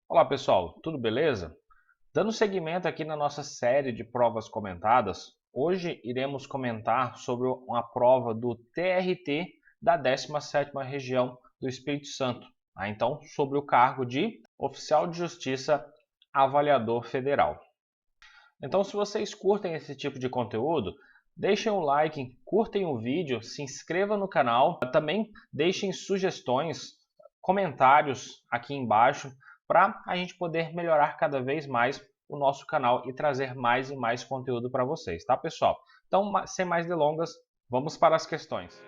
Olá pessoal, tudo beleza? Dando seguimento aqui na nossa série de provas comentadas, hoje iremos comentar sobre uma prova do TRT da 17ª Região do Espírito Santo, então sobre o cargo de Oficial de Justiça Avaliador Federal. Então se vocês curtem esse tipo de conteúdo, deixem o like, curtem o vídeo, se inscrevam no canal, também deixem sugestões, comentários aqui embaixo para a gente poder melhorar cada vez mais o nosso canal e trazer mais e mais conteúdo para vocês, tá pessoal? Então, sem mais delongas, vamos para as questões.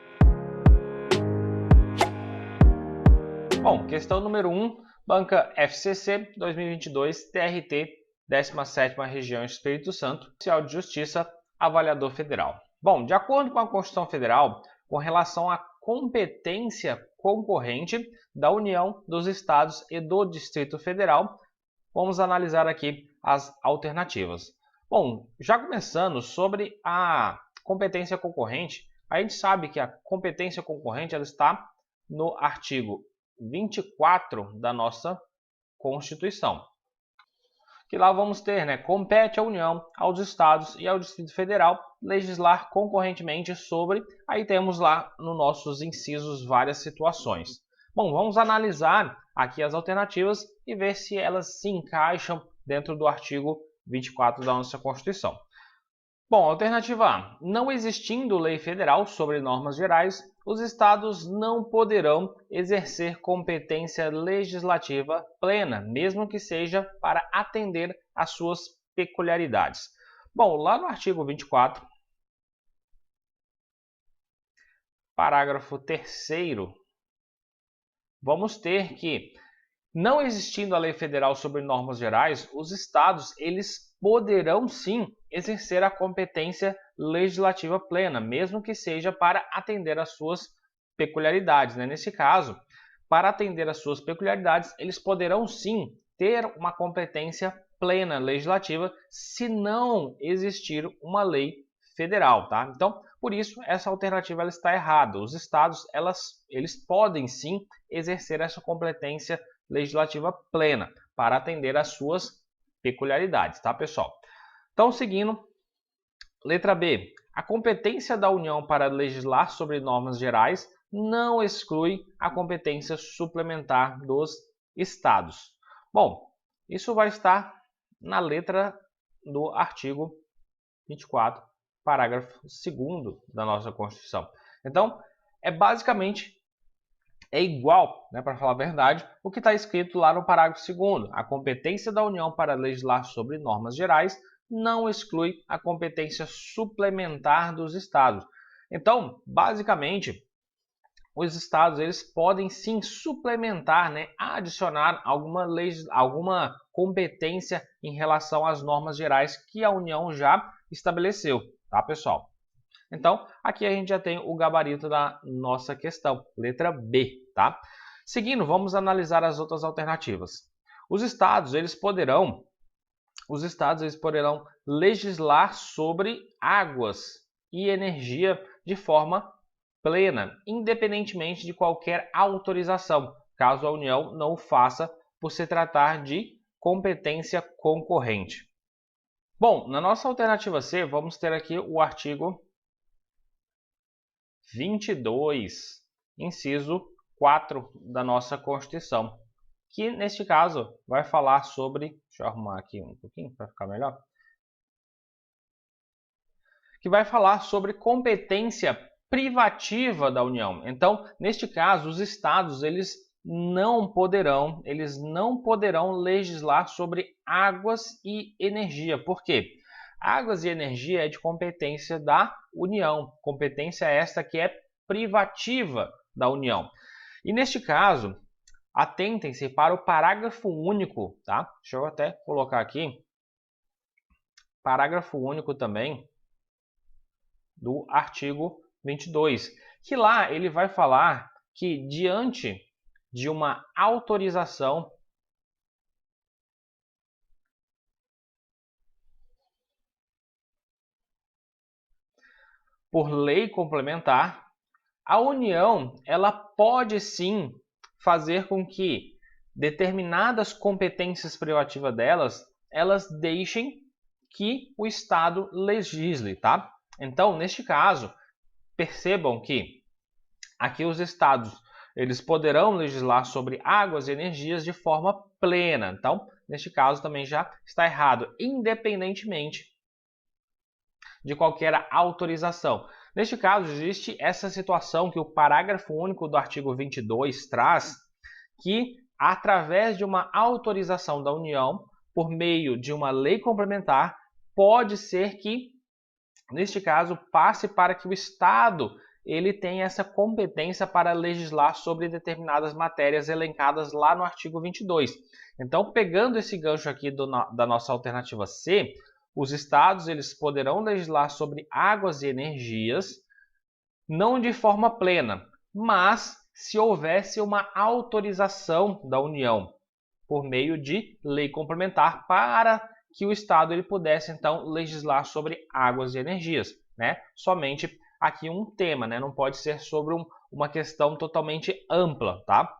Bom, questão número 1, banca FCC 2022 TRT 17ª Região Espírito Santo, Oficial de Justiça, Avaliador Federal. Bom, de acordo com a Constituição Federal, com relação à competência concorrente da União, dos Estados e do Distrito Federal, vamos analisar aqui as alternativas. Bom, já começando sobre a competência concorrente, a gente sabe que a competência concorrente ela está no artigo 24 da nossa Constituição. Que lá vamos ter, compete à União, aos Estados e ao Distrito Federal legislar concorrentemente sobre, aí temos lá nos nossos incisos várias situações. Bom, vamos analisar aqui as alternativas e ver se elas se encaixam dentro do artigo 24 da nossa Constituição. Bom, alternativa A. Não existindo lei federal sobre normas gerais, os estados não poderão exercer competência legislativa plena, mesmo que seja para atender às suas peculiaridades. Bom, lá no artigo 24, parágrafo 3º, vamos ter que, não existindo a lei federal sobre normas gerais, os estados eles poderão sim exercer a competência legislativa plena, mesmo que seja para atender às suas peculiaridades. Nesse caso, para atender às suas peculiaridades, eles poderão sim ter uma competência plena legislativa se não existir uma lei federal, tá? Então, por isso, essa alternativa ela está errada. Os estados eles podem sim exercer essa competência legislativa plena para atender às suas peculiaridades, tá, pessoal? Então, seguindo, letra B. A competência da União para legislar sobre normas gerais não exclui a competência suplementar dos estados. Bom, isso vai estar na letra do artigo 24, parágrafo 2º da nossa Constituição. Então, é igual, para falar a verdade, o que está escrito lá no parágrafo 2º. A competência da União para legislar sobre normas gerais não exclui a competência suplementar dos estados. Então, basicamente, os estados eles podem sim suplementar, adicionar alguma competência em relação às normas gerais que a União já estabeleceu, tá, pessoal? Então, aqui a gente já tem o gabarito da nossa questão, letra B, tá? Seguindo, vamos analisar as outras alternativas. Os estados poderão legislar sobre águas e energia de forma plena, independentemente de qualquer autorização, caso a União não o faça por se tratar de competência concorrente. Bom, na nossa alternativa C, vamos ter aqui o artigo 22, inciso 4 da nossa Constituição, que neste caso vai falar sobre, deixa eu arrumar aqui um pouquinho para ficar melhor, que vai falar sobre competência privativa da União. Então, neste caso, os estados eles não poderão legislar sobre águas e energia. Por quê? Águas e energia é de competência da União, competência esta que é privativa da União. E neste caso, atentem-se para o parágrafo único, tá? Deixa eu até colocar aqui. Parágrafo único também do artigo 22, que lá ele vai falar que diante de uma autorização por lei complementar, a União ela pode sim fazer com que determinadas competências privativas delas, elas deixem que o Estado legisle, tá? Então, neste caso, percebam que aqui os estados eles poderão legislar sobre águas e energias de forma plena. Então, neste caso também já está errado, independentemente de qualquer autorização. Neste caso, existe essa situação que o parágrafo único do artigo 22 traz, que através de uma autorização da União, por meio de uma lei complementar, pode ser que, neste caso, passe para que o Estado ele tenha essa competência para legislar sobre determinadas matérias elencadas lá no artigo 22. Então, pegando esse gancho aqui da nossa alternativa C, os estados eles poderão legislar sobre águas e energias, não de forma plena, mas se houvesse uma autorização da União por meio de lei complementar para que o Estado ele pudesse então legislar sobre águas e energias, né? Somente aqui um tema, né? Não pode ser sobre uma questão totalmente ampla, tá?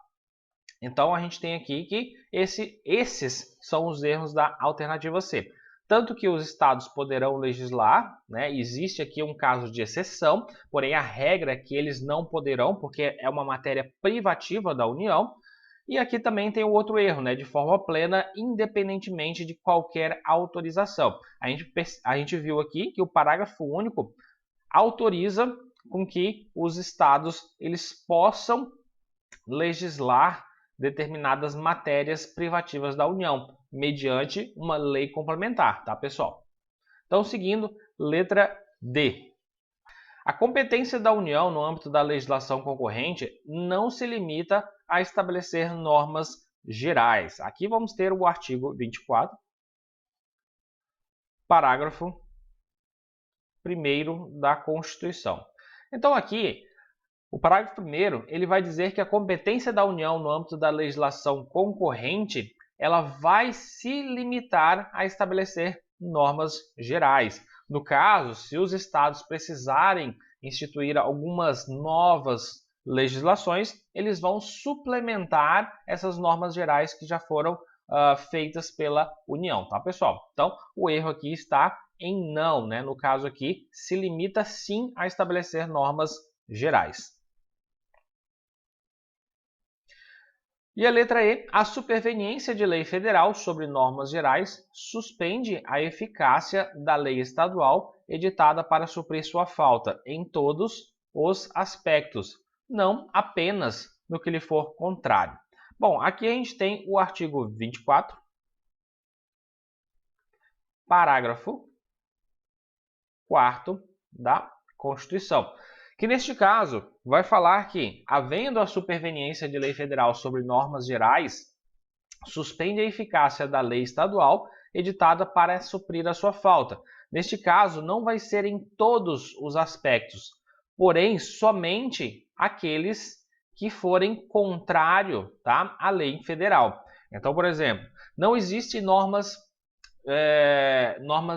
Então a gente tem aqui que esses são os erros da alternativa C. Tanto que os estados poderão legislar, né? Existe aqui um caso de exceção, porém a regra é que eles não poderão, porque é uma matéria privativa da União. E aqui também tem o outro erro, né? De forma plena, independentemente de qualquer autorização. A gente viu aqui que o parágrafo único autoriza com que os estados eles possam legislar determinadas matérias privativas da União, mediante uma lei complementar, tá, pessoal? Então, seguindo, letra D. A competência da União no âmbito da legislação concorrente não se limita a estabelecer normas gerais. Aqui vamos ter o artigo 24, parágrafo 1º da Constituição. Então, aqui, o parágrafo 1º, ele vai dizer que a competência da União no âmbito da legislação concorrente, ela vai se limitar a estabelecer normas gerais. No caso, se os estados precisarem instituir algumas novas legislações, eles vão suplementar essas normas gerais que já foram feitas pela União, tá, pessoal? Então, o erro aqui está em não, né? No caso aqui, se limita sim a estabelecer normas gerais. E a letra E, a superveniência de lei federal sobre normas gerais suspende a eficácia da lei estadual editada para suprir sua falta em todos os aspectos, não apenas no que lhe for contrário. Bom, aqui a gente tem o artigo 24, parágrafo 4º da Constituição, que neste caso vai falar que, havendo a superveniência de lei federal sobre normas gerais, suspende a eficácia da lei estadual editada para suprir a sua falta. Neste caso, não vai ser em todos os aspectos, porém somente aqueles que forem contrário, tá, à lei federal. Então, por exemplo, não existem normas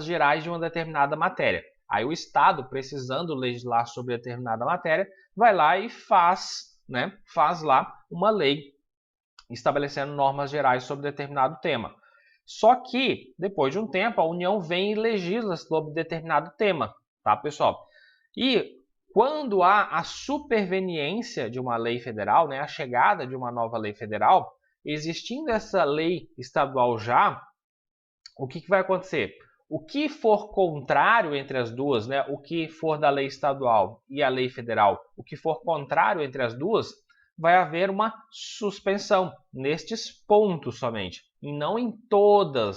gerais de uma determinada matéria. Aí o Estado, precisando legislar sobre determinada matéria, vai lá e faz lá uma lei estabelecendo normas gerais sobre determinado tema. Só que, depois de um tempo, a União vem e legisla sobre determinado tema, tá, pessoal? E quando há a superveniência de uma lei federal, né, a chegada de uma nova lei federal, existindo essa lei estadual já, o que vai acontecer? O que for contrário entre as duas, né, o que for da lei estadual e a lei federal, o que for contrário entre as duas, vai haver uma suspensão nestes pontos somente, e não em toda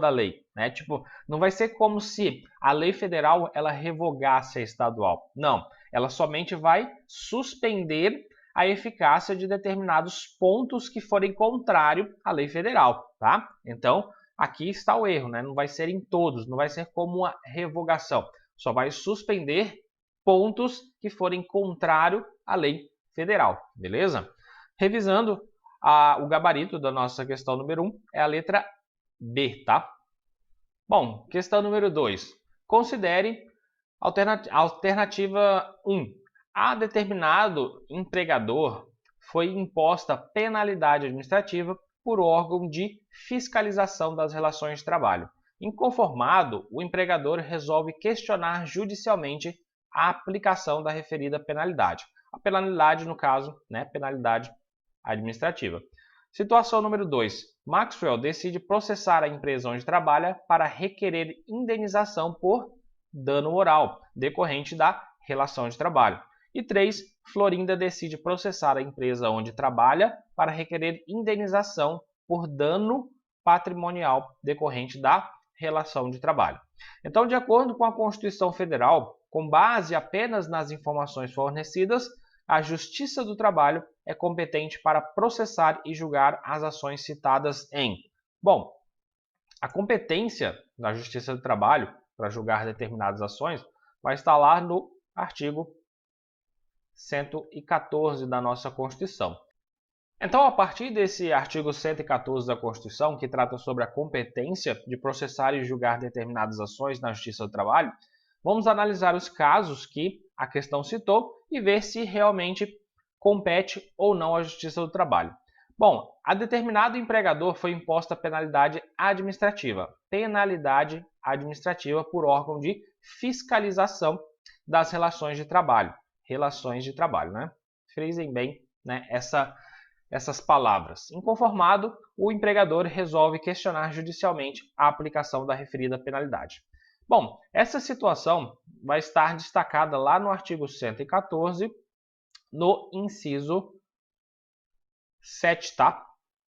a lei, né? Tipo, não vai ser como se a lei federal ela revogasse a estadual. Não, ela somente vai suspender a eficácia de determinados pontos que forem contrário à lei federal, tá? Então, aqui está o erro, né? Não vai ser em todos, não vai ser como uma revogação. Só vai suspender pontos que forem contrário à lei federal, beleza? Revisando, o gabarito da nossa questão número 1 é a letra B, tá? Bom, questão número 2. Considere alternativa 1. A determinado empregador foi imposta penalidade administrativa por órgão de fiscalização das relações de trabalho. Inconformado, o empregador resolve questionar judicialmente a aplicação da referida penalidade. A penalidade, no caso, penalidade administrativa. Situação número 2. Maxwell decide processar a empresa onde trabalha para requerer indenização por dano moral decorrente da relação de trabalho. E 3. Florinda decide processar a empresa onde trabalha para requerer indenização por dano patrimonial decorrente da relação de trabalho. Então, de acordo com a Constituição Federal, com base apenas nas informações fornecidas, a Justiça do Trabalho é competente para processar e julgar as ações citadas em... Bom, a competência da Justiça do Trabalho para julgar determinadas ações vai estar lá no artigo 114 da nossa Constituição. Então, a partir desse artigo 114 da Constituição, que trata sobre a competência de processar e julgar determinadas ações na Justiça do Trabalho, vamos analisar os casos que a questão citou e ver se realmente compete ou não à Justiça do Trabalho. Bom, a determinado empregador foi imposta penalidade administrativa. Penalidade administrativa por órgão de fiscalização das relações de trabalho. Relações de trabalho, né? Frisem bem, essas palavras. Inconformado, o empregador resolve questionar judicialmente a aplicação da referida penalidade. Bom, essa situação vai estar destacada lá no artigo 114, no inciso 7, tá?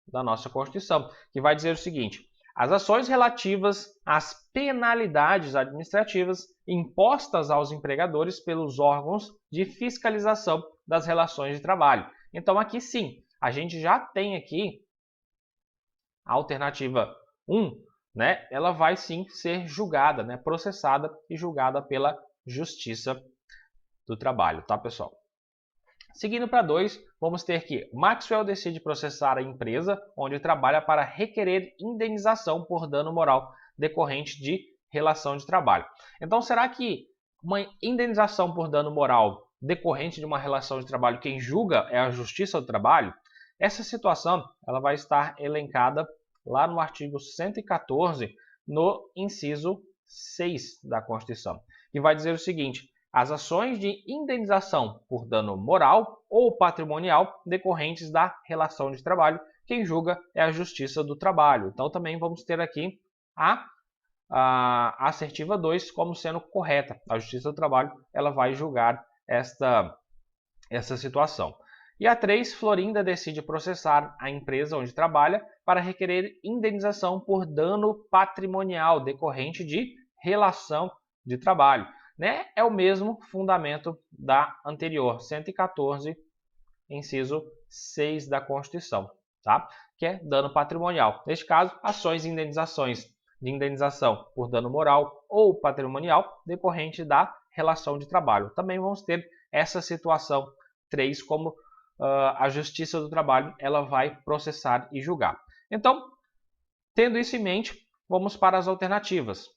Da nossa Constituição, que vai dizer o seguinte: as ações relativas às penalidades administrativas impostas aos empregadores pelos órgãos de fiscalização das relações de trabalho. Então, aqui sim, a gente já tem aqui a alternativa 1, ela vai sim ser julgada, processada e julgada pela Justiça do Trabalho, tá, pessoal? Seguindo para 2, vamos ter que Maxwell decide processar a empresa onde trabalha para requerer indenização por dano moral decorrente de relação de trabalho. Então, será que uma indenização por dano moral decorrente de uma relação de trabalho, quem julga é a Justiça do Trabalho? Essa situação ela vai estar elencada lá no artigo 114, no inciso 6 da Constituição, que vai dizer o seguinte: as ações de indenização por dano moral ou patrimonial decorrentes da relação de trabalho, quem julga é a Justiça do Trabalho. Então, também vamos ter aqui a assertiva 2 como sendo correta. A Justiça do Trabalho ela vai julgar essa situação. E a 3, Florinda decide processar a empresa onde trabalha para requerer indenização por dano patrimonial decorrente de relação de trabalho. É o mesmo fundamento da anterior, 114, inciso 6 da Constituição, tá? Que é dano patrimonial. Neste caso, ações de indenização por dano moral ou patrimonial decorrente da relação de trabalho. Também vamos ter essa situação 3 como a Justiça do Trabalho ela vai processar e julgar. Então, tendo isso em mente, vamos para as alternativas.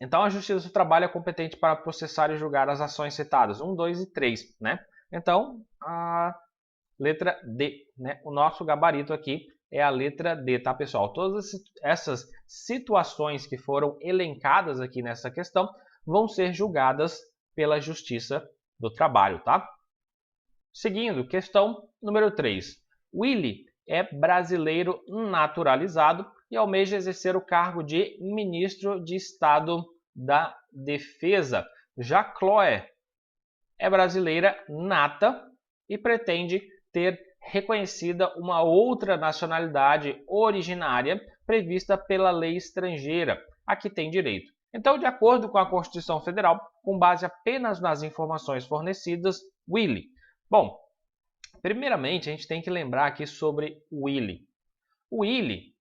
Então, a Justiça do Trabalho é competente para processar e julgar as ações citadas 1, 2 e 3. Então, a letra D. O nosso gabarito aqui é a letra D, tá, pessoal? Todas essas situações que foram elencadas aqui nessa questão vão ser julgadas pela Justiça do Trabalho, tá? Seguindo, questão número 3. Willy é brasileiro naturalizado e almeja exercer o cargo de ministro de Estado da Defesa. Já Chloe é brasileira nata e pretende ter reconhecida uma outra nacionalidade originária prevista pela lei estrangeira a que tem direito. Então, de acordo com a Constituição Federal, com base apenas nas informações fornecidas, Willy. Bom, primeiramente a gente tem que lembrar aqui sobre o Willy. O Willy,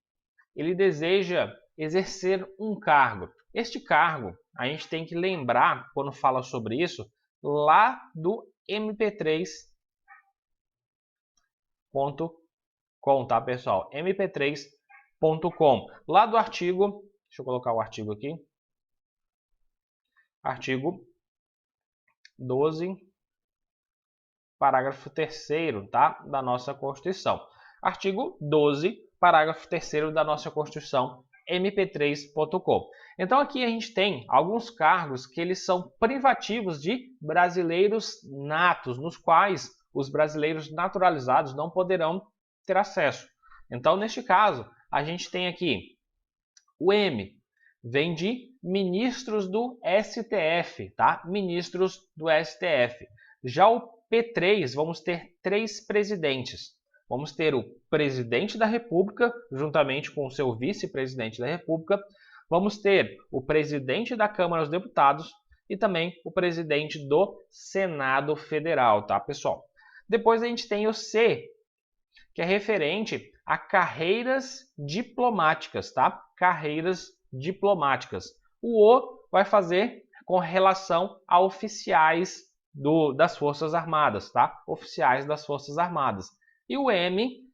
ele deseja exercer um cargo. Este cargo, a gente tem que lembrar, quando fala sobre isso, lá do mp3.com, tá, pessoal? mp3.com. Lá do artigo, deixa eu colocar o artigo aqui. Artigo 12, parágrafo 3º, tá? Da nossa Constituição. Artigo 12 parágrafo 3º da nossa Constituição, mp3.com. Então aqui a gente tem alguns cargos que eles são privativos de brasileiros natos, nos quais os brasileiros naturalizados não poderão ter acesso. Então, neste caso, a gente tem aqui o M, vem de ministros do STF, tá? Ministros do STF. Já o P3, vamos ter 3 presidentes. Vamos ter o presidente da República, juntamente com o seu vice-presidente da República. Vamos ter o presidente da Câmara dos Deputados e também o presidente do Senado Federal, tá, pessoal? Depois a gente tem o C, que é referente a carreiras diplomáticas, tá? Carreiras diplomáticas. O O vai fazer com relação a oficiais das Forças Armadas, tá? Oficiais das Forças Armadas. E o M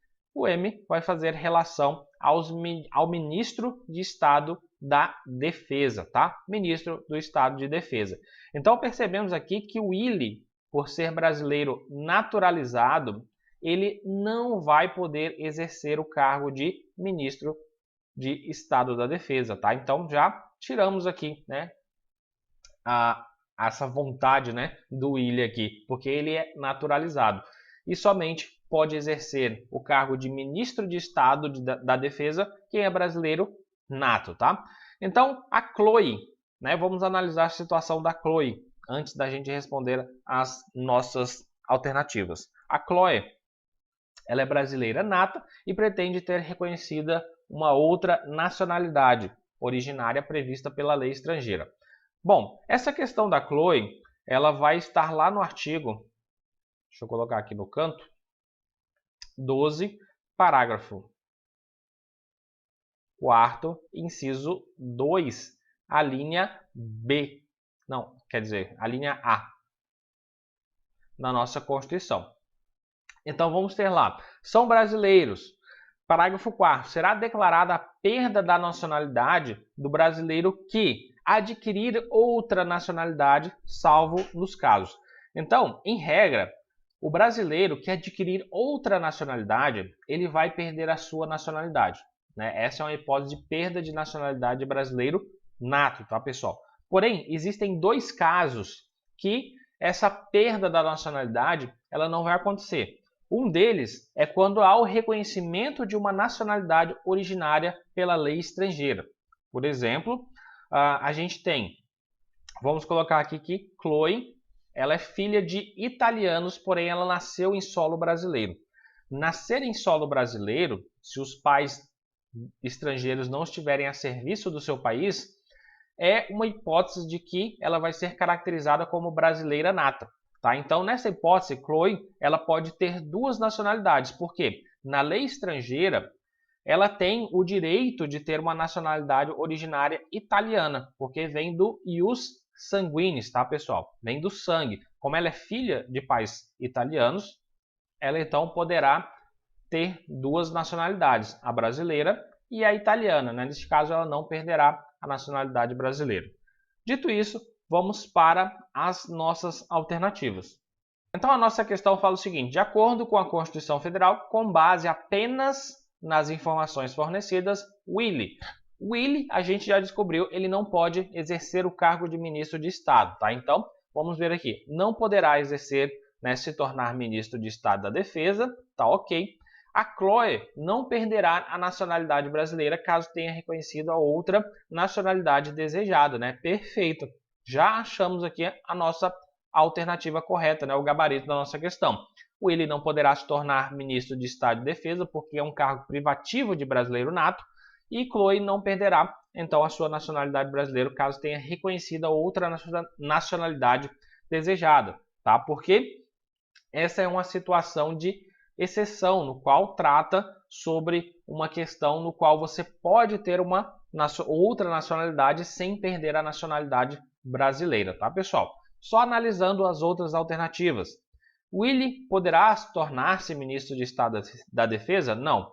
vai fazer relação ao ministro de Estado da Defesa, tá? Ministro do Estado de Defesa. Então percebemos aqui que o Willy, por ser brasileiro naturalizado, ele não vai poder exercer o cargo de ministro de Estado da Defesa, tá? Então já tiramos aqui, né, essa vontade, né, do Willy aqui, porque ele é naturalizado e somente pode exercer o cargo de ministro de Estado da Defesa quem é brasileiro nato, tá? Então a Chloe, né, vamos analisar a situação da Chloe antes da gente responder as nossas alternativas. A Chloe, ela é brasileira nata e pretende ter reconhecida uma outra nacionalidade originária prevista pela lei estrangeira. Bom, essa questão da Chloe, ela vai estar lá no artigo, deixa eu colocar aqui no canto, 12, parágrafo 4º, inciso 2, a linha B. Não, quer dizer, a linha A na nossa Constituição. Então vamos ter lá, são brasileiros. Parágrafo 4º, será declarada a perda da nacionalidade do brasileiro que adquirir outra nacionalidade, salvo nos casos. Então, em regra, o brasileiro que adquirir outra nacionalidade, ele vai perder a sua nacionalidade, né? Essa é uma hipótese de perda de nacionalidade de brasileiro nato, tá, pessoal? Porém, existem 2 casos que essa perda da nacionalidade ela não vai acontecer. Um deles é quando há o reconhecimento de uma nacionalidade originária pela lei estrangeira. Por exemplo, a gente tem, vamos colocar aqui que Chloe, ela é filha de italianos, porém ela nasceu em solo brasileiro. Nascer em solo brasileiro, se os pais estrangeiros não estiverem a serviço do seu país, é uma hipótese de que ela vai ser caracterizada como brasileira nata. Tá? Então, nessa hipótese, Chloe ela pode ter 2 nacionalidades, porque na lei estrangeira ela tem o direito de ter uma nacionalidade originária italiana, porque vem do ius sanguinis, tá, pessoal? Vem do sangue. Como ela é filha de pais italianos, ela então poderá ter 2 nacionalidades, a brasileira e a italiana, né? Neste caso, ela não perderá a nacionalidade brasileira. Dito isso, vamos para as nossas alternativas. Então a nossa questão fala o seguinte: de acordo com a Constituição Federal, com base apenas nas informações fornecidas, Willy, a gente já descobriu, ele não pode exercer o cargo de ministro de Estado, tá? Então, vamos ver aqui, não poderá exercer, né, se tornar ministro de Estado da Defesa, tá ok. A Chloe não perderá a nacionalidade brasileira caso tenha reconhecido a outra nacionalidade desejada, né? Perfeito. Já achamos aqui a nossa alternativa correta, né? O gabarito da nossa questão. O Willy não poderá se tornar ministro de Estado de Defesa porque é um cargo privativo de brasileiro nato. E Chloe não perderá, então, a sua nacionalidade brasileira caso tenha reconhecido a outra nacionalidade desejada, tá? Porque essa é uma situação de exceção, no qual trata sobre uma questão no qual você pode ter uma outra nacionalidade sem perder a nacionalidade brasileira, tá, pessoal? Só analisando as outras alternativas. Willy poderá tornar-se ministro de Estado da Defesa? Não.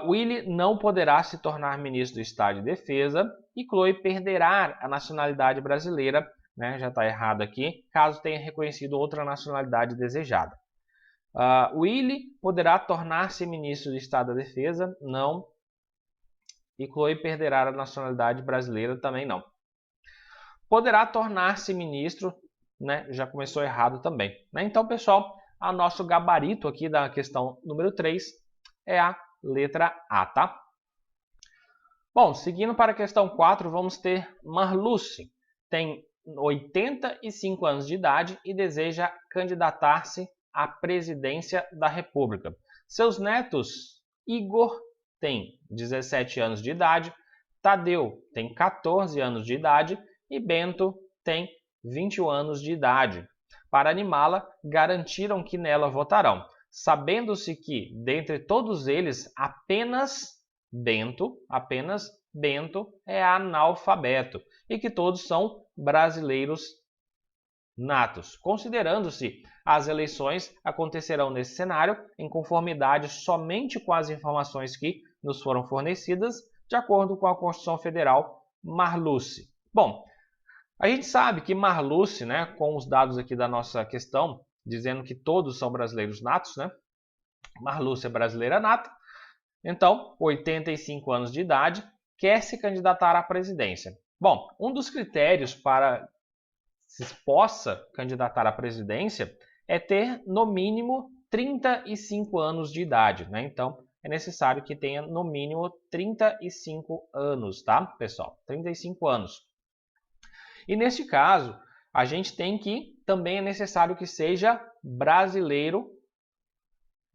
Willy não poderá se tornar ministro do Estado de Defesa e Chloe perderá a nacionalidade brasileira, né, já está errado aqui, caso tenha reconhecido outra nacionalidade desejada. Willy poderá tornar-se ministro de Estado da Defesa? Não. E Chloe perderá a nacionalidade brasileira? Também não. Poderá tornar-se ministro, né? Já começou errado também, né? Então, pessoal, o nosso gabarito aqui da questão número 3 é a letra A, tá? Bom, seguindo para a questão 4, vamos ter Marluce. Tem 85 anos de idade e deseja candidatar-se à presidência da República. Seus netos, Igor tem 17 anos de idade, Tadeu tem 14 anos de idade e Bento tem 21 anos de idade. Para animá-la, garantiram que nela votarão, sabendo-se que, dentre todos eles, apenas Bento é analfabeto e que todos são brasileiros natos. Considerando-se, as eleições acontecerão nesse cenário em conformidade somente com as informações que nos foram fornecidas, de acordo com a Constituição Federal Marluce. Bom, a gente sabe que Marluce, né, com os dados aqui da nossa questão, dizendo que todos são brasileiros natos, né? Marluce é brasileira nata, então, 85 anos de idade, quer se candidatar à presidência. Bom, um dos critérios para se possa candidatar à presidência é ter, no mínimo, 35 anos de idade, né? Então, é necessário que tenha, no mínimo, 35 anos, tá, pessoal? 35 anos. E, neste caso, a gente tem que, também é necessário que seja brasileiro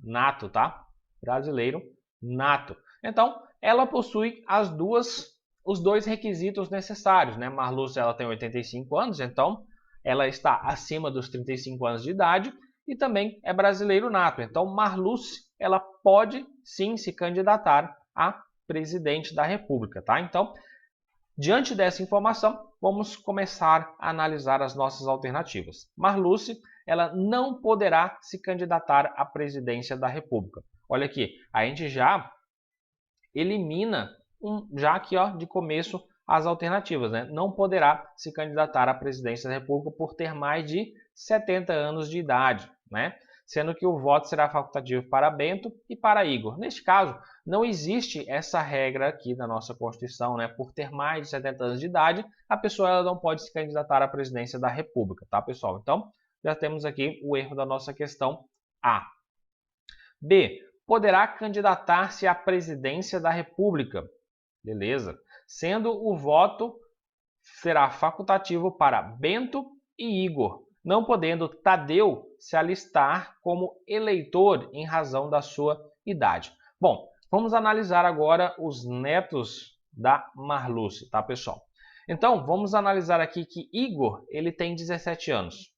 nato, tá? Brasileiro nato. Então, ela possui os dois requisitos necessários, né? Marluce, ela tem 85 anos, então ela está acima dos 35 anos de idade e também é brasileiro nato. Então, Marluce, ela pode sim se candidatar a presidente da República, tá? Então, diante dessa informação, vamos começar a analisar as nossas alternativas. Marluce, ela não poderá se candidatar à presidência da República. Olha aqui, a gente já elimina, já aqui ó, de começo, as alternativas, né? Não poderá se candidatar à presidência da República por ter mais de 70 anos de idade, né? Sendo que o voto será facultativo para Bento e para Igor. Neste caso, não existe essa regra aqui na nossa Constituição, né? Por ter mais de 70 anos de idade, a pessoa ela não pode se candidatar à presidência da República, tá, pessoal? Então, já temos aqui o erro da nossa questão A. B. Poderá candidatar-se à presidência da República. Beleza. Sendo o voto será facultativo para Bento e Igor, não podendo Tadeu se alistar como eleitor em razão da sua idade. Bom, vamos analisar agora os netos da Marluce, tá, pessoal? Então, vamos analisar aqui que Igor, ele tem 17 anos.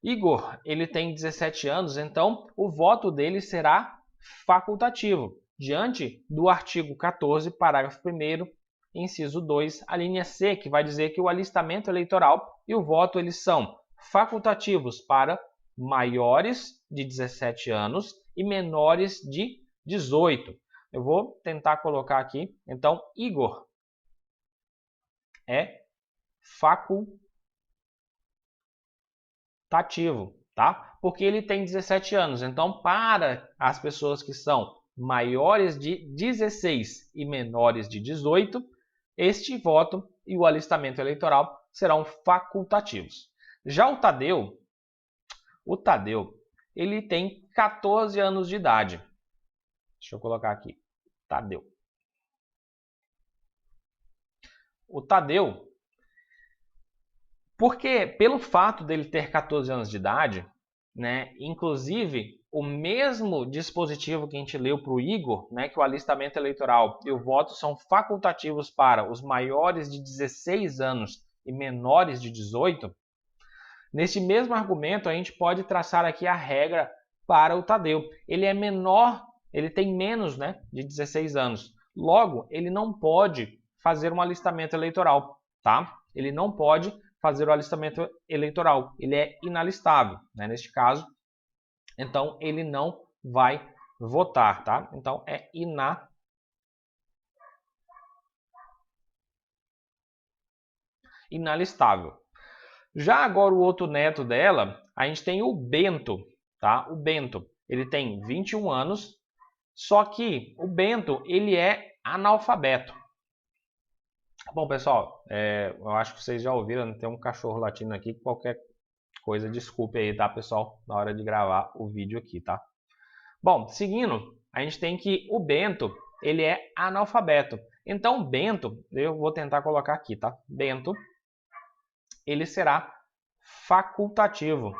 Igor, ele tem 17 anos, então o voto dele será facultativo, diante do artigo 14, parágrafo 1º, inciso 2, a linha C, que vai dizer que o alistamento eleitoral e o voto eles são facultativos para maiores de 17 anos e menores de 18. Eu vou tentar colocar aqui, então, Igor é facultativo. Tá? Porque ele tem 17 anos. Então, para as pessoas que são maiores de 16 e menores de 18, este voto e o alistamento eleitoral serão facultativos. Já o Tadeu, ele tem 14 anos de idade. Deixa eu colocar aqui. Tadeu. O Tadeu, porque pelo fato dele ter 14 anos de idade, né, inclusive o mesmo dispositivo que a gente leu para o Igor, né, que o alistamento eleitoral e o voto são facultativos para os maiores de 16 anos e menores de 18, neste mesmo argumento a gente pode traçar aqui a regra para o Tadeu. Ele é menor, ele tem menos, né, de 16 anos. Logo, ele não pode fazer um alistamento eleitoral, tá? Ele não pode fazer o alistamento eleitoral. Ele é inalistável, né, neste caso. Então, ele não vai votar, tá? Então, é inalistável. Já agora o outro neto dela, a gente tem o Bento, tá? O Bento, ele tem 21 anos, só que o Bento, ele é analfabeto. Bom, pessoal, eu acho que vocês já ouviram, tem um cachorro latindo aqui, qualquer coisa, desculpe aí, tá, pessoal, na hora de gravar o vídeo aqui, tá? Bom, seguindo, a gente tem que o Bento, ele é analfabeto. Então, Bento, eu vou tentar colocar aqui, tá? Bento, ele será facultativo.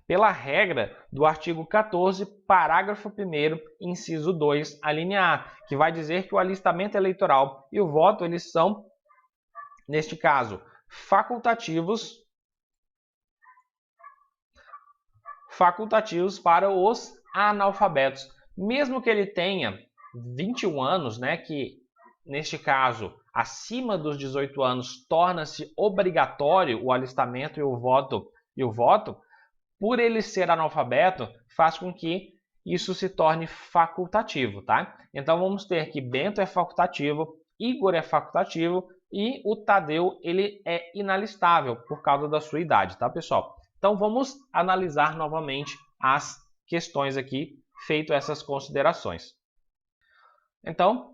Pela regra do artigo 14, parágrafo 1º, inciso 2, a linha A, que vai dizer que o alistamento eleitoral e o voto, eles são, neste caso, facultativos para os analfabetos. Mesmo que ele tenha 21 anos, né, que neste caso, acima dos 18 anos, torna-se obrigatório o alistamento e o voto, por ele ser analfabeto, faz com que isso se torne facultativo, tá? Então vamos ter que Bento é facultativo, Igor é facultativo e o Tadeu ele é inalistável por causa da sua idade, tá, pessoal? Então vamos analisar novamente as questões aqui, feito essas considerações. Então,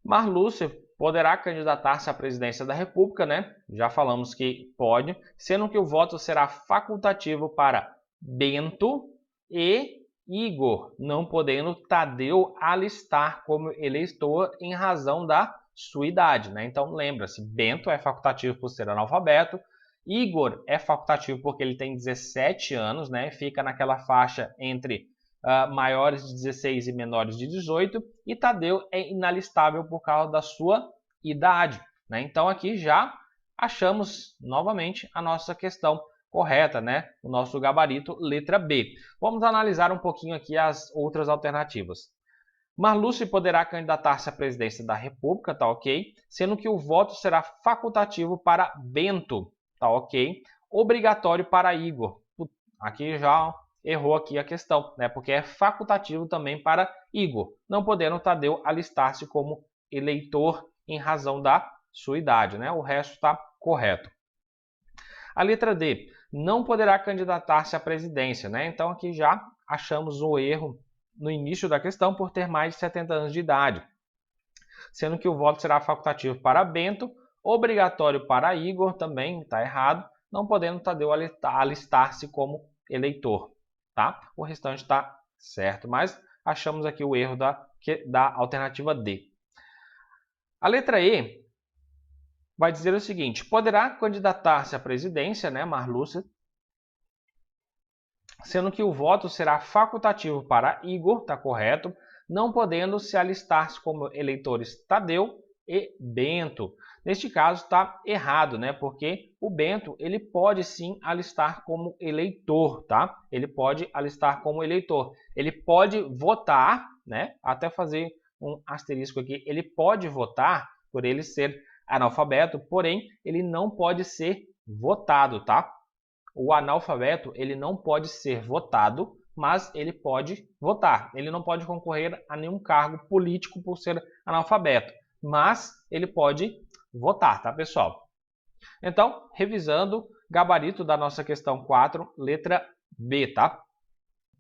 Marlúcia poderá candidatar-se à presidência da República, né? Já falamos que pode, sendo que o voto será facultativo para Bento e Igor, não podendo Tadeu alistar como eleitor em razão da sua idade, né? Então lembra-se, Bento é facultativo por ser analfabeto, Igor é facultativo porque ele tem 17 anos, né? Fica naquela faixa entre maiores de 16 e menores de 18, e Tadeu é inalistável por causa da sua idade, né? Então aqui já achamos novamente a nossa questão correta, né? O nosso gabarito, letra B. Vamos analisar um pouquinho aqui as outras alternativas. Marlúcio poderá candidatar-se à presidência da República, tá ok? Sendo que o voto será facultativo para Bento, tá ok? Obrigatório para Igor. Aqui já errou aqui a questão, né? Porque é facultativo também para Igor, não podendo Tadeu alistar-se como eleitor em razão da sua idade, né? O resto está correto. A letra D, não poderá candidatar-se à presidência, né? Então aqui já achamos o erro no início da questão por ter mais de 70 anos de idade, sendo que o voto será facultativo para Bento, obrigatório para Igor, também está errado, não podendo Tadeu alistar-se como eleitor, tá? O restante está certo, mas achamos aqui o erro da alternativa D. A letra E vai dizer o seguinte, poderá candidatar-se à presidência, né, Marlúcia, sendo que o voto será facultativo para Igor, está correto, não podendo se alistar-se como eleitores Tadeu e Bento. Neste caso está errado, né? Porque o Bento ele pode sim alistar como eleitor, tá? Ele pode alistar como eleitor. Ele pode votar, né? Até fazer um asterisco aqui. Ele pode votar por ele ser analfabeto, porém ele não pode ser votado, tá? O analfabeto ele não pode ser votado, mas ele pode votar. Ele não pode concorrer a nenhum cargo político por ser analfabeto, mas ele pode votar, tá, pessoal? Então, revisando, gabarito da nossa questão 4, letra B, tá?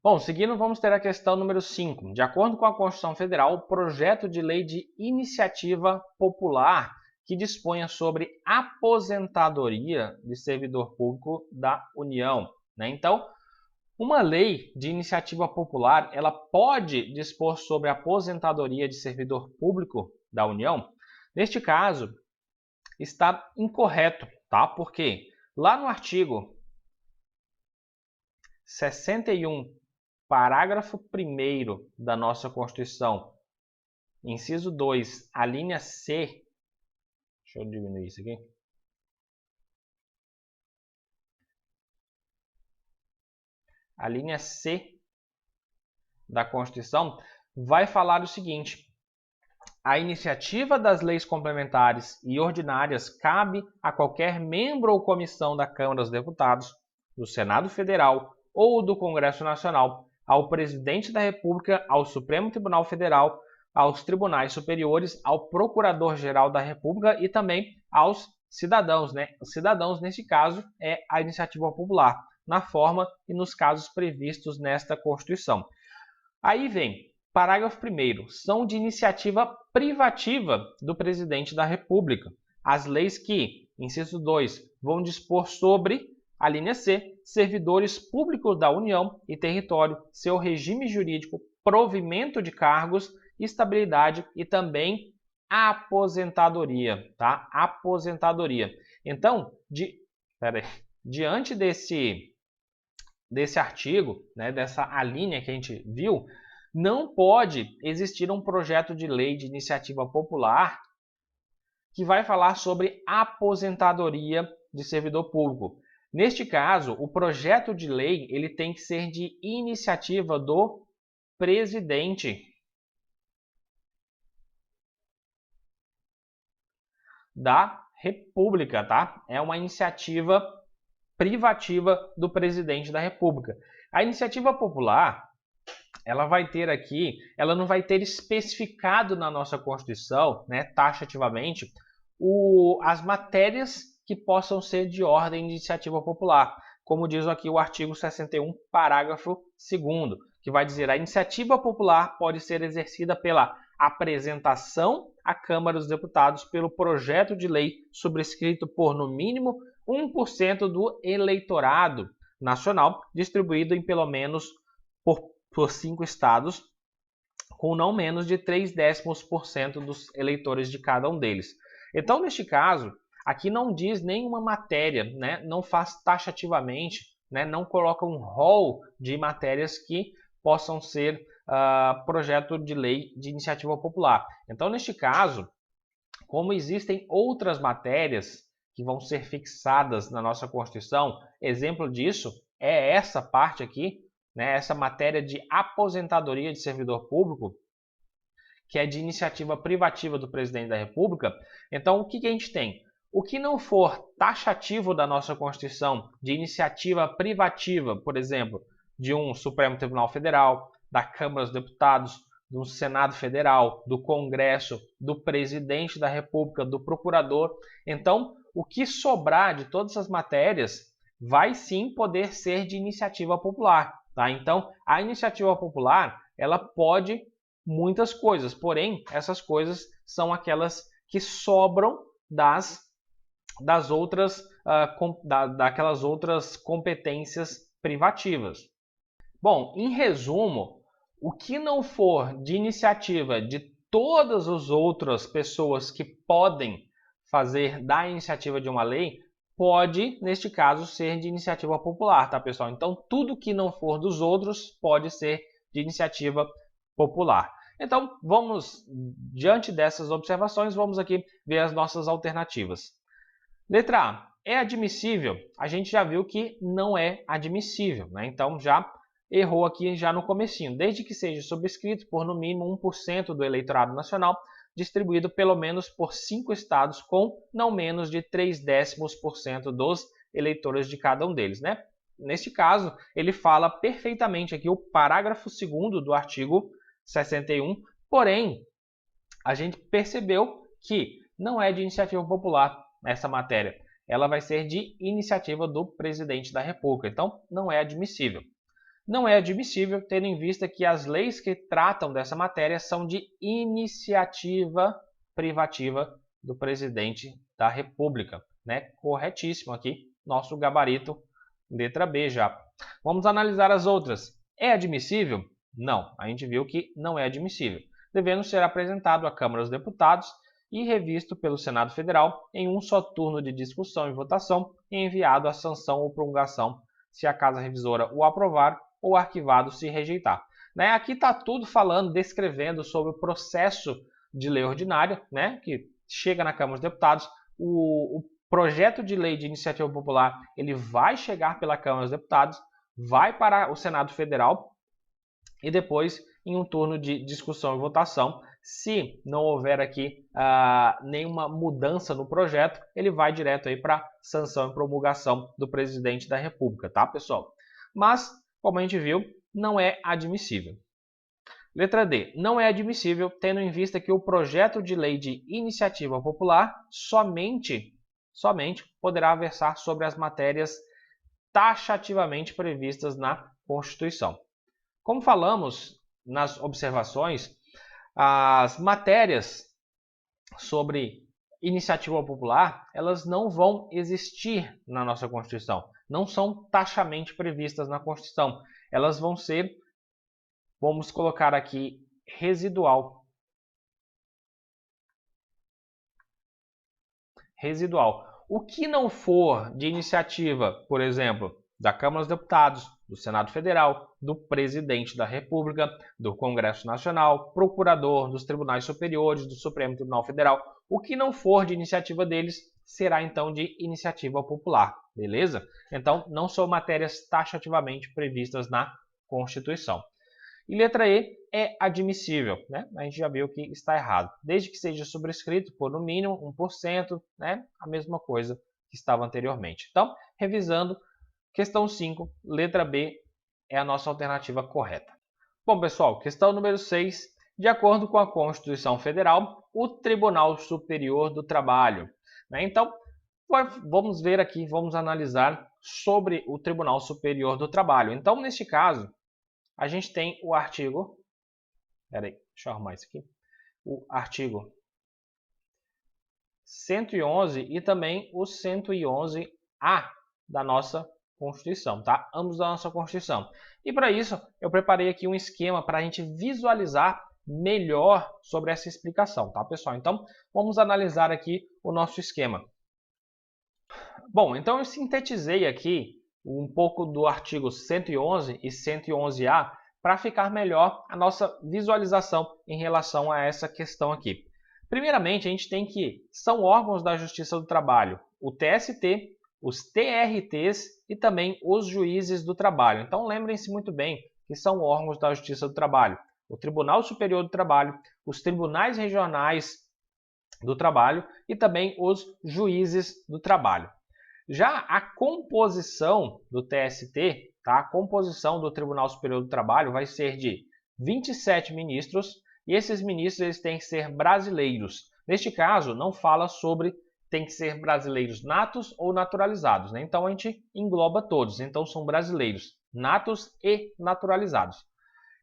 Bom, seguindo, vamos ter a questão número 5. De acordo com a Constituição Federal, o projeto de lei de iniciativa popular que disponha sobre aposentadoria de servidor público da União, né? Então, uma lei de iniciativa popular, ela pode dispor sobre a aposentadoria de servidor público da União? Neste caso, está incorreto, tá? Porque lá no artigo 61, parágrafo 1º da nossa Constituição, inciso 2, a linha C, deixa eu diminuir isso aqui. A linha C da Constituição vai falar o seguinte: a iniciativa das leis complementares e ordinárias cabe a qualquer membro ou comissão da Câmara dos Deputados, do Senado Federal ou do Congresso Nacional, ao Presidente da República, ao Supremo Tribunal Federal, aos tribunais superiores, ao Procurador-Geral da República e também aos cidadãos, né? Os cidadãos, nesse caso, é a iniciativa popular, na forma e nos casos previstos nesta Constituição. Aí vem, parágrafo 1º, são de iniciativa privativa do Presidente da República as leis que, inciso 2, vão dispor sobre, a linha C, servidores públicos da União e território, seu regime jurídico, provimento de cargos, estabilidade e também aposentadoria, tá? Aposentadoria. Então, diante desse artigo, né, dessa alínea que a gente viu, não pode existir um projeto de lei de iniciativa popular que vai falar sobre aposentadoria de servidor público. Neste caso, o projeto de lei ele tem que ser de iniciativa do presidente da República, tá? É uma iniciativa privativa do presidente da República. A iniciativa popular, ela vai ter aqui, ela não vai ter especificado na nossa Constituição, né, taxativamente, as matérias que possam ser de ordem de iniciativa popular, como diz aqui o artigo 61, parágrafo 2º, que vai dizer: a iniciativa popular pode ser exercida pela apresentação à Câmara dos Deputados pelo projeto de lei subscrito por, no mínimo, 1% do eleitorado nacional, distribuído em pelo menos por 5 estados, com não menos de 0,3% dos eleitores de cada um deles. Então, neste caso, aqui não diz nenhuma matéria, né? Não faz taxativamente, né? Não coloca um rol de matérias que possam ser projeto de lei de iniciativa popular. Então, neste caso, como existem outras matérias que vão ser fixadas na nossa Constituição, exemplo disso é essa parte aqui, né? Essa matéria de aposentadoria de servidor público, que é de iniciativa privativa do presidente da República. Então, o que a gente tem? O que não for taxativo da nossa Constituição, de iniciativa privativa, por exemplo, de um Supremo Tribunal Federal, da Câmara dos Deputados, do Senado Federal, do Congresso, do Presidente da República, do Procurador. Então, o que sobrar de todas essas matérias vai sim poder ser de iniciativa popular, tá? Então, a iniciativa popular, ela pode muitas coisas, porém, essas coisas são aquelas que sobram daquelas outras competências privativas. Bom, em resumo, o que não for de iniciativa de todas as outras pessoas que podem fazer da iniciativa de uma lei, pode, neste caso, ser de iniciativa popular, tá, pessoal? Então, tudo que não for dos outros pode ser de iniciativa popular. Então, diante dessas observações, vamos aqui ver as nossas alternativas. Letra A, é admissível? A gente já viu que não é admissível, né? Então, já errou aqui já no comecinho. Desde que seja subscrito por no mínimo 1% do eleitorado nacional, distribuído pelo menos por 5 estados com não menos de 0,3% dos eleitores de cada um deles, né? Neste caso, ele fala perfeitamente aqui o parágrafo 2º do artigo 61, porém, a gente percebeu que não é de iniciativa popular essa matéria. Ela vai ser de iniciativa do presidente da República, então não é admissível. Não é admissível, tendo em vista que as leis que tratam dessa matéria são de iniciativa privativa do presidente da República, né? Corretíssimo aqui, nosso gabarito, letra B já. Vamos analisar as outras. É admissível? Não, a gente viu que não é admissível, devendo ser apresentado à Câmara dos Deputados e revisto pelo Senado Federal em um só turno de discussão e votação e enviado à sanção ou promulgação se a Casa Revisora o aprovar ou arquivado se rejeitar. Né? Aqui está tudo falando, descrevendo sobre o processo de lei ordinária, né? Que chega na Câmara dos Deputados. O projeto de lei de iniciativa popular ele vai chegar pela Câmara dos Deputados, vai para o Senado Federal e depois, em um turno de discussão e votação, se não houver aqui nenhuma mudança no projeto, ele vai direto para sanção e promulgação do presidente da República, tá, pessoal? Mas, como a gente viu, não é admissível. Letra D. Não é admissível, tendo em vista que o projeto de lei de iniciativa popular somente somente poderá versar sobre as matérias taxativamente previstas na Constituição. Como falamos nas observações, as matérias sobre iniciativa popular, elas não vão existir na nossa Constituição. Não são taxamente previstas na Constituição. Elas vão ser, vamos colocar aqui, residual. O que não for de iniciativa, por exemplo, da Câmara dos Deputados, do Senado Federal, do Presidente da República, do Congresso Nacional, procurador dos Tribunais Superiores, do Supremo Tribunal Federal, o que não for de iniciativa deles será então de iniciativa popular, beleza? Então, não são matérias taxativamente previstas na Constituição. E letra E é admissível, né? A gente já viu que está errado. Desde que seja sobrescrito por no mínimo 1%, né? A mesma coisa que estava anteriormente. Então, revisando, questão 5, letra B é a nossa alternativa correta. Bom, pessoal, questão número 6. De acordo com a Constituição Federal, o Tribunal Superior do Trabalho. Né? Então, vamos ver aqui, vamos analisar sobre o Tribunal Superior do Trabalho. Então, neste caso, a gente tem o artigo, deixa eu arrumar isso aqui, o artigo 111 e também o 111A da nossa Constituição, tá? Ambos da nossa Constituição. E para isso, eu preparei aqui um esquema para a gente visualizar melhor sobre essa explicação, tá, pessoal? Então, vamos analisar aqui o nosso esquema. Bom, então eu sintetizei aqui um pouco do artigo 111 e 111A para ficar melhor a nossa visualização em relação a essa questão aqui. Primeiramente, a gente tem que são órgãos da Justiça do Trabalho, o TST, os TRTs e também os juízes do trabalho. Então, lembrem-se muito bem que são órgãos da Justiça do Trabalho, o Tribunal Superior do Trabalho, os tribunais regionais do trabalho e também os juízes do trabalho. Já a composição do TST, tá? A composição do Tribunal Superior do Trabalho vai ser de 27 ministros e esses ministros eles têm que ser brasileiros. Neste caso, não fala sobre tem que ser brasileiros natos ou naturalizados, né? Então a gente engloba todos, então são brasileiros natos e naturalizados.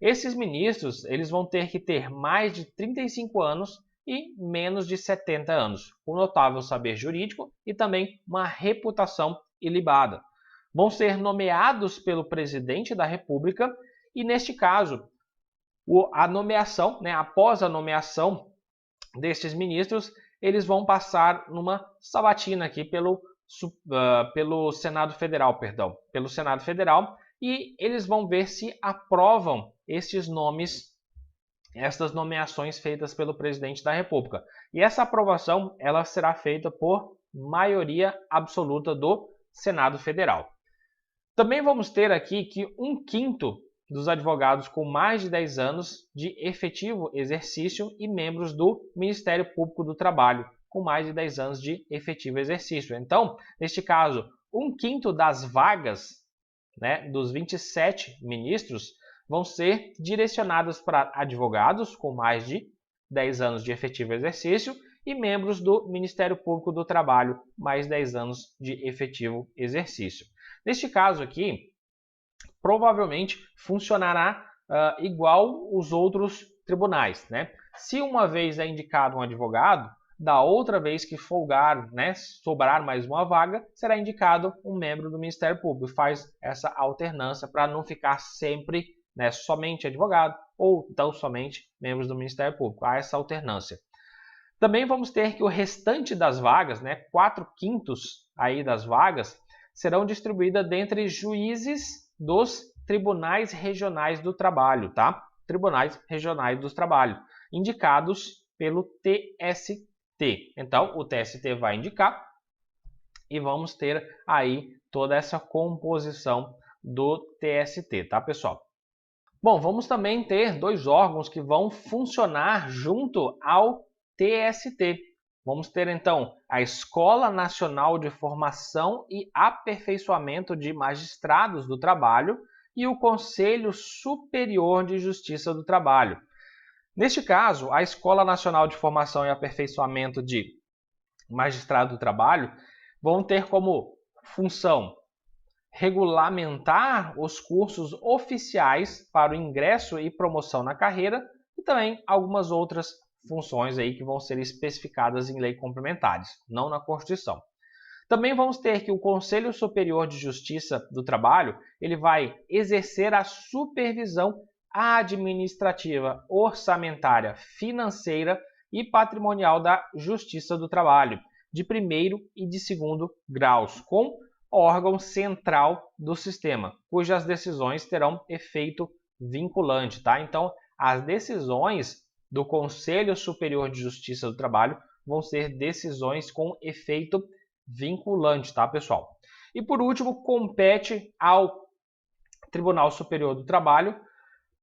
Esses ministros eles vão ter que ter mais de 35 anos e menos de 70 anos, com notável saber jurídico e também uma reputação ilibada. Vão ser nomeados pelo presidente da República e, neste caso, a nomeação, né, após a nomeação destes ministros, eles vão passar numa sabatina aqui pelo Senado Federal, pelo Senado Federal, e eles vão ver se aprovam estes nomes, estas nomeações feitas pelo presidente da República. E essa aprovação ela será feita por maioria absoluta do Senado Federal. Também vamos ter aqui que 1/5 dos advogados com mais de 10 anos de efetivo exercício e membros do Ministério Público do Trabalho com mais de 10 anos de efetivo exercício. Então, neste caso, 1/5 das vagas, né, dos 27 ministros vão ser direcionadas para advogados com mais de 10 anos de efetivo exercício e membros do Ministério Público do Trabalho, mais 10 anos de efetivo exercício. Neste caso aqui, provavelmente funcionará igual os outros tribunais, né? Se uma vez é indicado um advogado, da outra vez que folgar, né, sobrar mais uma vaga, será indicado um membro do Ministério Público. Faz essa alternância para não ficar sempre, né, somente advogado ou então somente membros do Ministério Público. Há essa alternância. Também vamos ter que o restante das vagas, né, 4/5 aí das vagas, serão distribuídas dentre juízes dos Tribunais Regionais do Trabalho, tá? Tribunais Regionais do Trabalho, indicados pelo TST. Então, o TST vai indicar e vamos ter aí toda essa composição do TST, tá, pessoal? Bom, vamos também ter dois órgãos que vão funcionar junto ao TST. Vamos ter, então, a Escola Nacional de Formação e Aperfeiçoamento de Magistrados do Trabalho e o Conselho Superior de Justiça do Trabalho. Neste caso, a Escola Nacional de Formação e Aperfeiçoamento de Magistrado do Trabalho vão ter como função regulamentar os cursos oficiais para o ingresso e promoção na carreira e também algumas outras funções aí que vão ser especificadas em lei complementares, não na Constituição. Também vamos ter que o Conselho Superior de Justiça do Trabalho, ele vai exercer a supervisão administrativa, orçamentária, financeira e patrimonial da Justiça do Trabalho, de primeiro e de segundo graus, com órgão central do sistema, cujas decisões terão efeito vinculante, tá? Então, as decisões do Conselho Superior de Justiça do Trabalho vão ser decisões com efeito vinculante, tá, pessoal? E por último, compete ao Tribunal Superior do Trabalho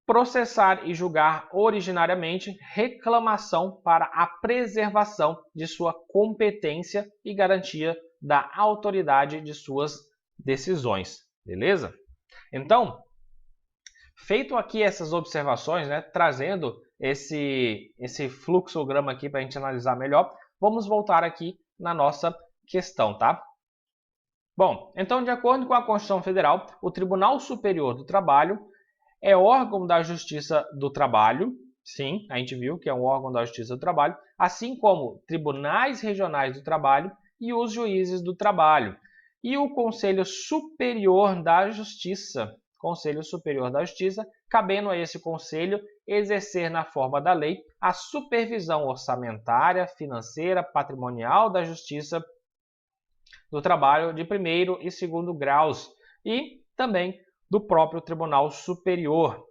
processar e julgar originariamente reclamação para a preservação de sua competência e garantia da autoridade de suas decisões, beleza? Então, feito aqui essas observações, né, trazendo esse fluxograma aqui para a gente analisar melhor, vamos voltar aqui na nossa questão, tá? Bom, então, de acordo com a Constituição Federal, o Tribunal Superior do Trabalho é órgão da Justiça do Trabalho, sim, a gente viu que é um órgão da Justiça do Trabalho, assim como tribunais regionais do trabalho e os juízes do trabalho. E o Conselho Superior da Justiça, cabendo a esse conselho exercer na forma da lei a supervisão orçamentária, financeira, patrimonial da Justiça do Trabalho de primeiro e segundo graus e também do próprio Tribunal Superior,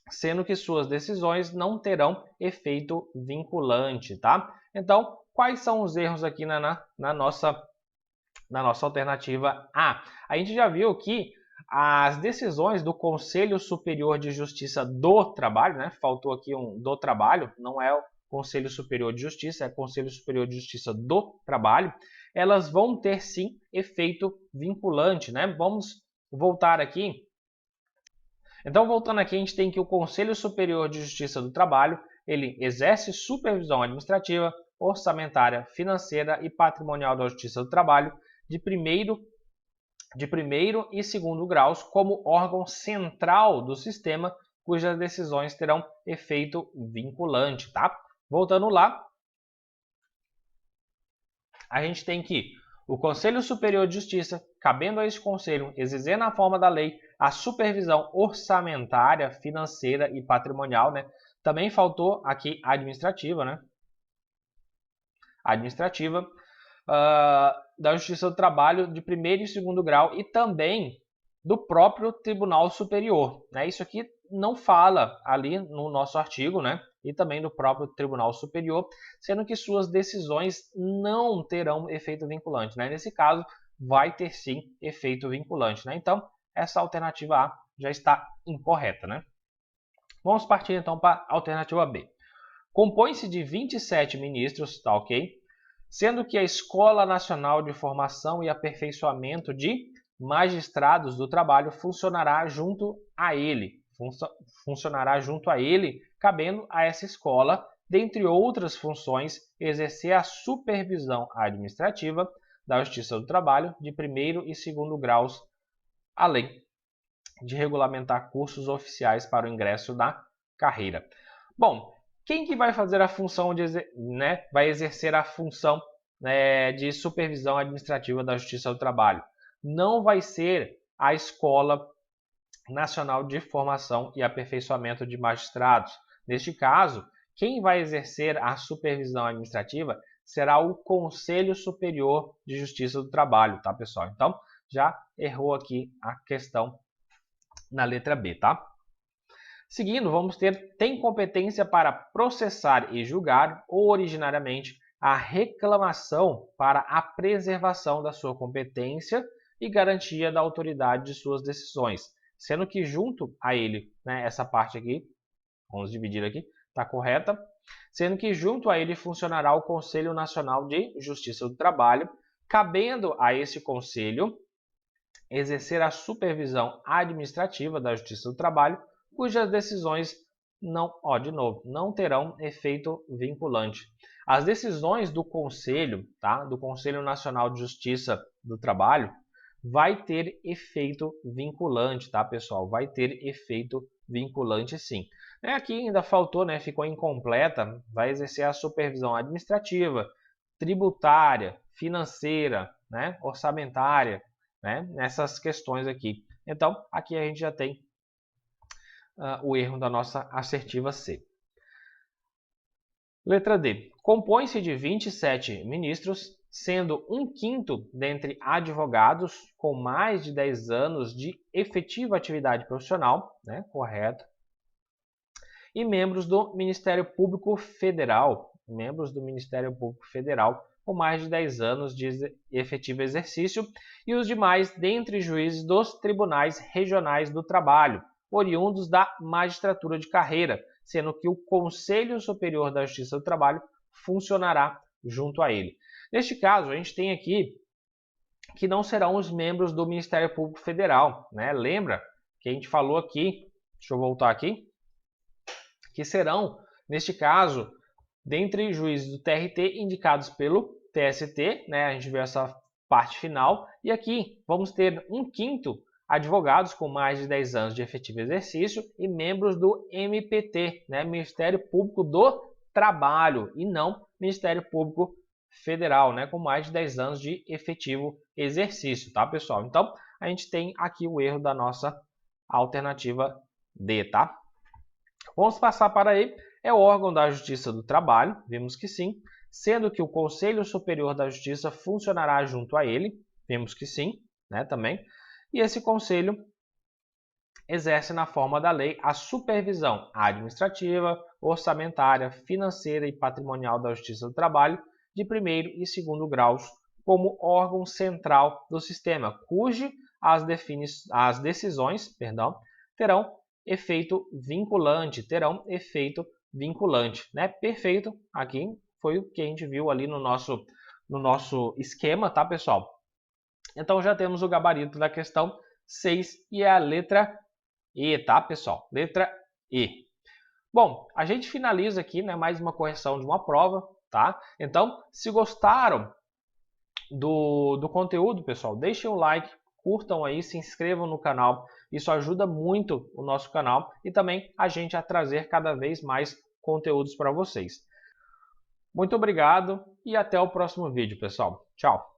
sendo que suas decisões não terão efeito vinculante, tá? Então, quais são os erros aqui na nossa alternativa A? A gente já viu que as decisões do Conselho Superior de Justiça do Trabalho, né? Faltou aqui um do trabalho, não é o Conselho Superior de Justiça, é o Conselho Superior de Justiça do Trabalho, elas vão ter sim efeito vinculante, né? Vamos voltar aqui. Então, voltando aqui, a gente tem que o Conselho Superior de Justiça do Trabalho, ele exerce supervisão administrativa, orçamentária, financeira e patrimonial da Justiça do Trabalho de primeiro e segundo graus como órgão central do sistema, cujas decisões terão efeito vinculante, tá? Voltando lá, a gente tem que o Conselho Superior de Justiça, cabendo a esse conselho exercer na forma da lei a supervisão orçamentária, financeira e patrimonial, né? Também faltou aqui administrativa, né? Administrativa da Justiça do Trabalho de primeiro e segundo grau e também do próprio Tribunal Superior, né? Isso aqui não fala ali no nosso artigo, né? E também do próprio Tribunal Superior, sendo que suas decisões não terão efeito vinculante, né? Nesse caso, vai ter sim efeito vinculante, né? Então, essa alternativa A já está incorreta, né? Vamos partir então para a alternativa B. Compõe-se de 27 ministros, tá ok? Sendo que a Escola Nacional de Formação e Aperfeiçoamento de Magistrados do Trabalho funcionará junto a ele, cabendo a essa escola, dentre outras funções, exercer a supervisão administrativa da Justiça do Trabalho de primeiro e segundo graus, além de regulamentar cursos oficiais para o ingresso na carreira. Bom, quem que vai fazer a função vai exercer a função de supervisão administrativa da Justiça do Trabalho? Não vai ser a Escola Nacional de Formação e Aperfeiçoamento de Magistrados. Neste caso, quem vai exercer a supervisão administrativa será o Conselho Superior de Justiça do Trabalho, tá, pessoal? Então, já errou aqui a questão na letra B, tá? Seguindo, vamos ter, tem competência para processar e julgar originariamente a reclamação para a preservação da sua competência e garantia da autoridade de suas decisões, sendo que junto a ele, essa parte aqui, vamos dividir aqui, está correta, sendo que junto a ele funcionará o Conselho Nacional de Justiça do Trabalho, cabendo a esse conselho exercer a supervisão administrativa da Justiça do Trabalho, cujas decisões não, de novo, não terão efeito vinculante. As decisões do Conselho, tá? Do Conselho Nacional de Justiça do Trabalho, vai ter efeito vinculante, tá, pessoal? Vai ter efeito vinculante, sim. Aqui ainda faltou, né? Ficou incompleta. Vai exercer a supervisão administrativa, tributária, financeira, né? Orçamentária, né? Nessas questões aqui. Então, aqui a gente já tem o erro da nossa assertiva C. Letra D. Compõe-se de 27 ministros, sendo 1/5 dentre advogados com mais de 10 anos de efetiva atividade profissional, né? Correto. E membros do Ministério Público Federal, com mais de 10 anos de efetivo exercício, e os demais dentre juízes dos tribunais regionais do trabalho, oriundos da magistratura de carreira, sendo que o Conselho Superior da Justiça do Trabalho funcionará junto a ele. Neste caso, a gente tem aqui que não serão os membros do Ministério Público Federal, né? Lembra que a gente falou aqui, deixa eu voltar aqui, que serão, neste caso, dentre juízes do TRT indicados pelo TST, né? A gente vê essa parte final, e aqui vamos ter 1/5 advogados com mais de 10 anos de efetivo exercício e membros do MPT, né? Ministério Público do Trabalho, e não Ministério Público Federal, né? Com mais de 10 anos de efetivo exercício, tá, pessoal? Então, a gente tem aqui o erro da nossa alternativa D, tá? Vamos passar para E. É o órgão da Justiça do Trabalho, vimos que sim, sendo que o Conselho Superior da Justiça funcionará junto a ele, vimos que sim, né, também. E esse conselho exerce na forma da lei a supervisão administrativa, orçamentária, financeira e patrimonial da Justiça do Trabalho de primeiro e segundo graus como órgão central do sistema, cujas as decisões terão efeito vinculante, né? Perfeito, aqui foi o que a gente viu ali no nosso esquema, tá, pessoal? Então já temos o gabarito da questão 6 e é a letra E, tá, pessoal? Letra E. Bom, a gente finaliza aqui, né, mais uma correção de uma prova, tá? Então, se gostaram do conteúdo, pessoal, deixem o like, curtam aí, se inscrevam no canal. Isso ajuda muito o nosso canal e também a gente a trazer cada vez mais conteúdos para vocês. Muito obrigado e até o próximo vídeo, pessoal. Tchau!